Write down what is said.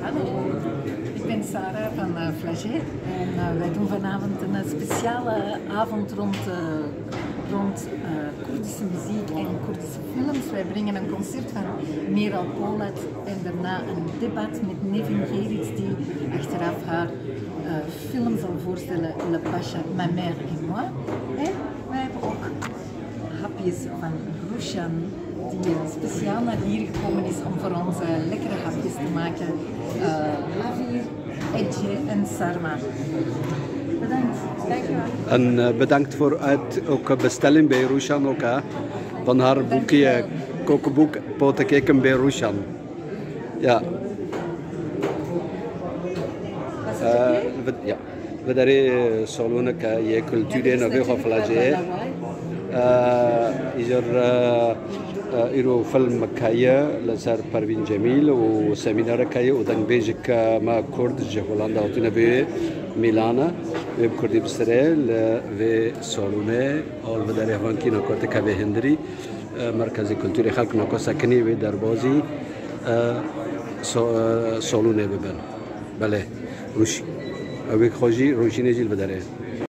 Hallo, ik ben Sarah van Flagey en wij doen vanavond een speciale avond rond Koerdische muziek en Koerdische films. Wij brengen een concert van Meral Polat en daarna een debat met Nevin Gerits die achteraf haar film zal voorstellen, Le Pacha, Ma Mère et Moi. En wij hebben ook hapjes van Rushan die speciaal naar hier gekomen is om voor ons lekkere hapjes te maken. Lavir, Edje en Sarma. Bedankt. Dankjewel. En bedankt voor ook bestelling bij Rushan ook, hè, van haar boekje, kookboek Potekeken bij Rushan. Ja. Ja. We hebben salon que je culture na weer geflageerd. Is إيرو فيلم كايا لزار بروين جميل وسيمينار كايا ودن بيجك ما كرد هولندا وتنا في ميلانا في كردي بسريل في سالونه أول بداري هونكي نكوت كابي هندري مركز كلتوري خلق نكو سكني في دربازي سالونه ببن بله روشي أبيك خوجي روشي نجيل بداره